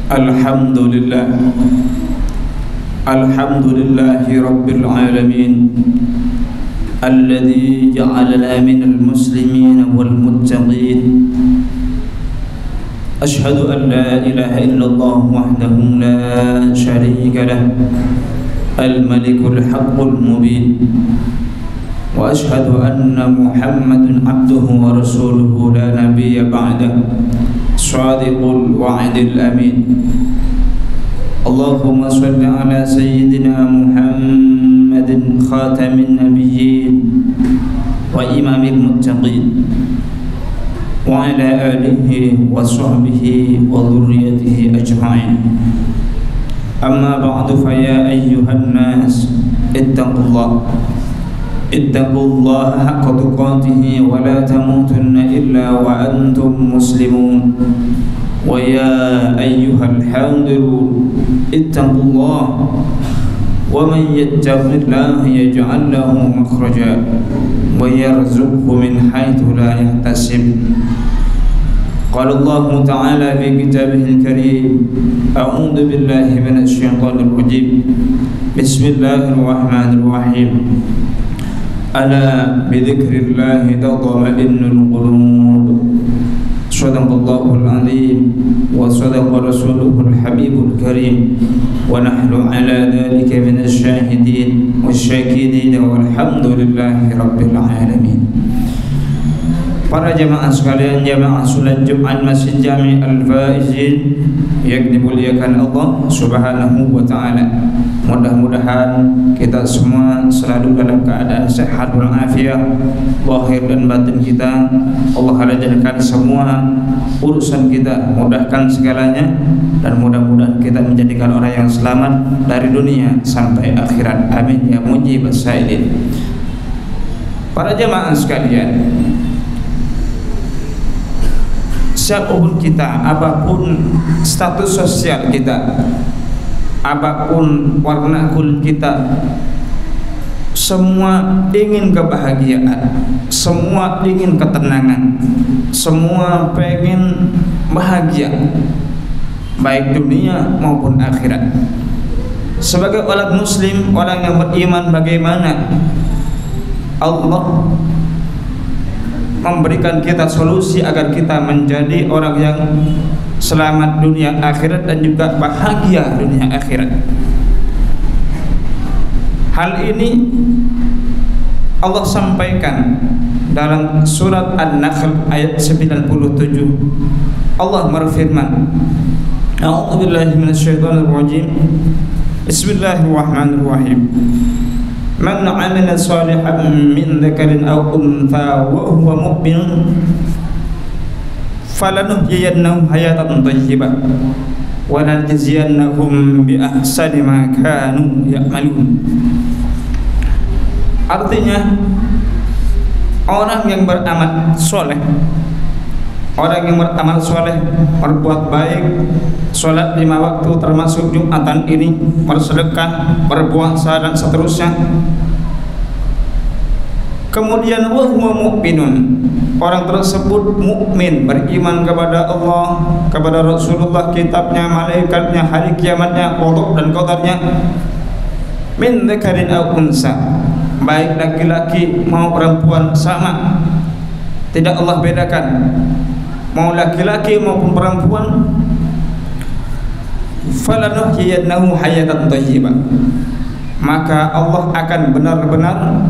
Alhamdulillah Alhamdulillahi Rabbil Alamin Alladhi ja'alana minal muslimin wal muttaqin Ashhadu an la ilaha illallah wahdahu la sharika lah Al-Malikul Haqqul Mubin Wa ashhadu anna Muhammadun abduhu wa rasuluhu la nabiyya ba'dah Shadiqul wa'idil amin Allahumma salli ala sayyidina Muhammadin khatamin nabiyyin wa imamil muttaqin wa ala alihi wa sahbihi wa dhurriyyatihi ajma'in amma ba'du fa ya ayyuhan nas ittaqullaha haqqa tuqatih wa la tamutunna illa wa antum muslimun wa ya ayyuhal hadirun ittaqullaha wa man yattaqillaha yaj'al lahu makhraja wa yarzuqhu min haitsu la yahtasib qala Allah ta'ala fi kitabihil karim a'udzu billahi minasy syaithanir rajim bismillahirrahmanirrahim ala bidzikrillahi tatma'innul qulub sadaqallahul azim wa sadaqa rasuluhul habibul karim wa nahnu ala dzalika minasy syahidin wasyakidin walhamdulillahi rabbil alamin. Para jamaah sekalian, jamaah salat Jumat Masjid Jami' Al-Faizin yang dimuliakan Allah Subhanahu wa taala. Mudah-mudahan kita semua selalu dalam keadaan sehat walafiat zahir dan batin kita. Allah lancarkan semua urusan kita, mudahkan segalanya, dan mudah-mudahan kita menjadikan orang yang selamat dari dunia sampai akhirat. Amin ya mujibas sa'ilin. Para jamaah sekalian, siapapun kita, apapun status sosial kita, apapun warna kulit kita, semua ingin kebahagiaan, semua ingin ketenangan, semua pengen bahagia, baik dunia maupun akhirat. Sebagai orang muslim, orang yang beriman, bagaimana Allah memberikan kita solusi agar kita menjadi orang yang selamat dunia akhirat dan juga bahagia dunia akhirat. Hal ini Allah sampaikan dalam surat An-Nahl ayat 97. Allah berfirman, A'udzu billahi minasyaitonir rajim. Bismillahirrahmanirrahim. Man 'amila shalihan min dzakarin aw untha wa huwa mu'min falanuhyiyannahu hayatan thayyibah wa lanajziyannahum bi ahsani ma kanu ya'malun. Artinya, orang yang beramal soleh, orang yang beramal soleh, berbuat baik, sholat 5 waktu termasuk Jumatan ini, bersedekah, berpuasa dan seterusnya. Kemudian wa huwa mu'minun, orang tersebut mukmin, beriman kepada Allah, kepada Rasulullah, kitabnya, malaikatnya, hari kiamatnya, qada dan qadarnya. Min dzakarin aw unsa, baik laki-laki mau perempuan sama, tidak Allah bedakan, mau laki-laki maupun perempuan. Falanuhyiyannahu hayatan thayyibah, maka Allah akan benar-benar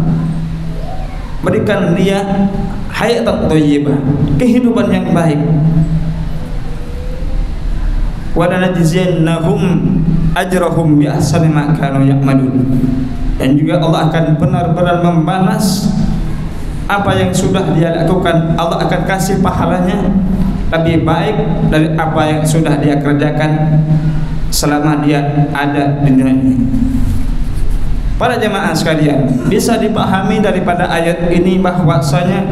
berikan dia hayatan thayyibah, kehidupan yang baik. Wa lanajziyannahum ajrahum bi ahsani ma kanu ya'malun, dan juga Allah akan benar-benar membalas apa yang sudah dia lakukan. Allah akan kasih pahalanya lebih baik dari apa yang sudah dia kerjakan selama dia ada di dunia ini. Para jemaah sekalian, bisa dipahami daripada ayat ini bahwasanya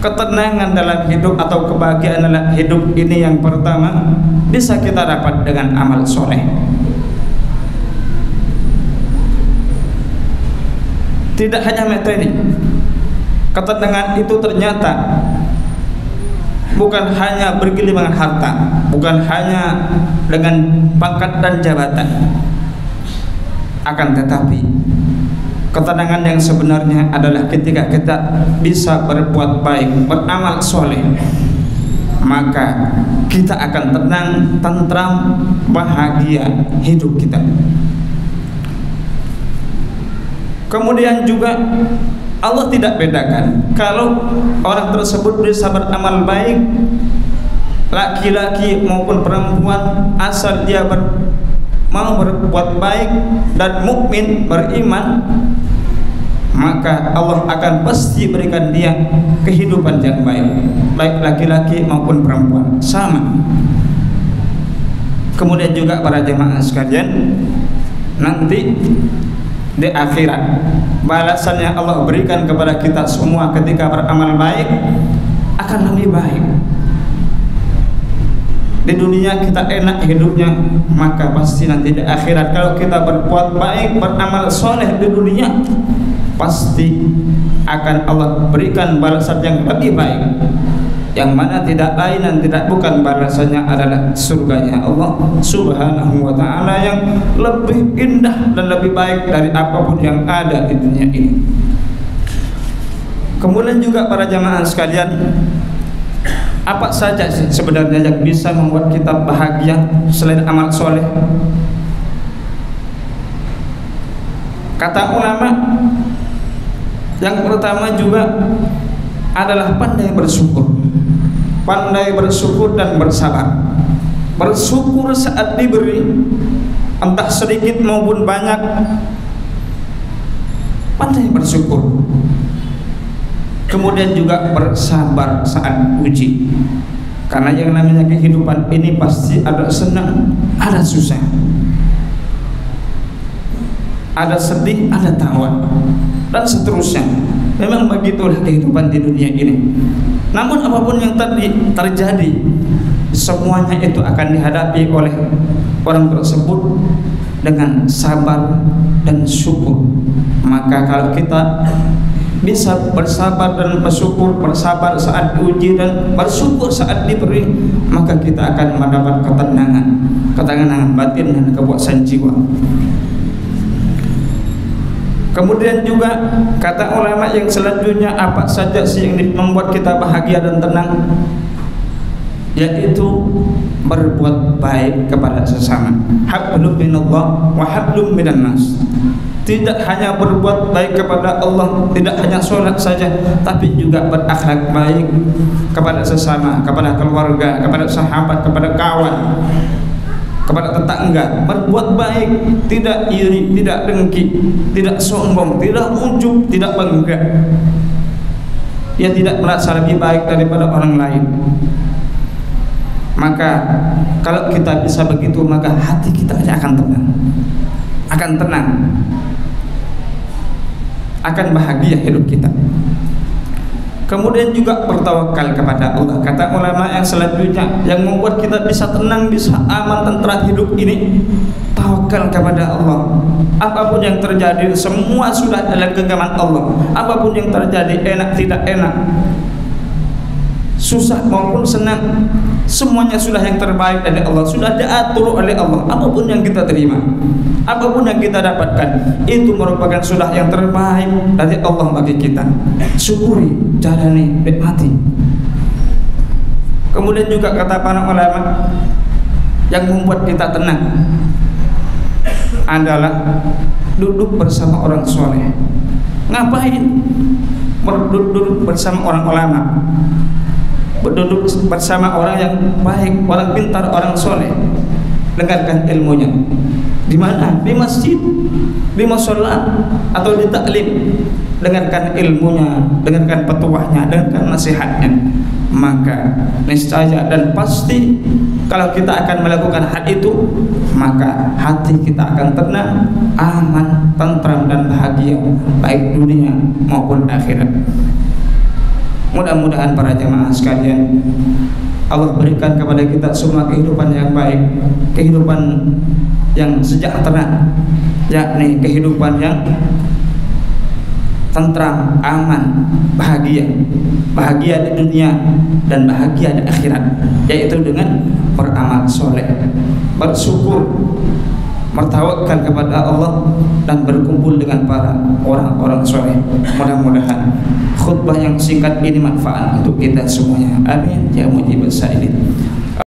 ketenangan dalam hidup atau kebahagiaan dalam hidup ini yang pertama bisa kita dapat dengan amal soleh. Tidak hanya materi, ketenangan itu ternyata bukan hanya bergelimangan harta, bukan hanya dengan pangkat dan jabatan, akan tetapi ketenangan yang sebenarnya adalah ketika kita bisa berbuat baik, beramal soleh, maka kita akan tenang, tentram, bahagia hidup kita. Kemudian juga Allah tidak bedakan kalau orang tersebut bisa beramal baik, laki-laki maupun perempuan, asal dia mau berbuat baik dan mukmin, beriman, maka Allah akan pasti berikan dia kehidupan yang baik, baik laki-laki maupun perempuan, sama. Kemudian juga para jemaah sekalian, nanti di akhirat balasannya Allah berikan kepada kita semua ketika beramal baik akan lebih baik. Di dunia kita enak hidupnya, maka pasti nanti di akhirat kalau kita berbuat baik, beramal soleh di dunia, pasti akan Allah berikan balasan yang lebih baik, yang mana tidak lain dan tidak bukan balasannya adalah surganya Allah Subhanahu wa ta'ala, yang lebih indah dan lebih baik dari apapun yang ada di dunia ini. Kemudian juga para jamaah sekalian, apa saja sih sebenarnya yang bisa membuat kita bahagia selain amal soleh? Kata ulama, yang pertama juga adalah pandai bersyukur. Pandai bersyukur dan bersabar. Bersyukur saat diberi, entah sedikit maupun banyak, pandai bersyukur. Kemudian juga bersabar saat uji, karena yang namanya kehidupan ini pasti ada senang, ada susah, ada sedih, ada tawa, dan seterusnya. Memang begitulah kehidupan di dunia ini. Namun apapun yang terjadi, semuanya itu akan dihadapi oleh orang tersebut dengan sabar dan syukur. Maka kalau kita bisa bersabar dan bersyukur, bersabar saat diuji dan bersyukur saat diberi, maka kita akan mendapat ketenangan batin dan kepuasan jiwa. Kemudian juga kata ulama yang selanjutnya, apa saja sih yang membuat kita bahagia dan tenang? Yaitu berbuat baik kepada sesama. Hablum minallah wa hablum minan nas. Tidak hanya berbuat baik kepada Allah, tidak hanya sholat saja, tapi juga berakhlak baik kepada sesama, kepada keluarga, kepada sahabat, kepada kawan, kepada tetangga. Berbuat baik, tidak iri, tidak dengki, tidak sombong, tidak ujub, tidak bangga. Ia tidak merasa lebih baik daripada orang lain. Maka kalau kita bisa begitu, maka hati kita akan tenang, akan bahagia hidup kita. Kemudian juga bertawakal kepada Allah. Kata ulama yang selanjutnya yang membuat kita bisa tenang, bisa aman, tentram hidup ini, tawakal kepada Allah. Apapun yang terjadi, semua sudah dalam genggaman Allah. Apapun yang terjadi, enak tidak enak, susah maupun senang, semuanya sudah yang terbaik dari Allah, sudah diatur oleh Allah. Apapun yang kita terima, apapun yang kita dapatkan, itu merupakan sudah yang terbaik dari Allah bagi kita. Syukuri, jalani, nikmati. Kemudian juga kata para ulama, yang membuat kita tenang adalah duduk bersama orang soleh. Ngapain? Duduk bersama orang ulama, berduduk bersama orang yang baik, orang pintar, orang soleh. Dengarkan ilmunya. Di mana? Di masjid, di mushola, atau di taklim. Dengarkan ilmunya, dengarkan petuahnya, dengarkan nasihatnya. Maka niscaya dan pasti kalau kita akan melakukan hal itu, maka hati kita akan tenang, aman, tentram dan bahagia, baik dunia maupun akhirat. Mudah-mudahan para jamaah sekalian, Allah berikan kepada kita semua kehidupan yang baik, kehidupan yang sejahtera, yakni kehidupan yang tentram, aman, bahagia di dunia dan bahagia di akhirat, yaitu dengan beramal soleh, bersyukur, bertawakal kepada Allah dan berkumpul dengan para orang-orang soleh. Mudah-mudahan khutbah yang singkat ini manfaat untuk kita semuanya. Amin ya mujibas sa'ilin.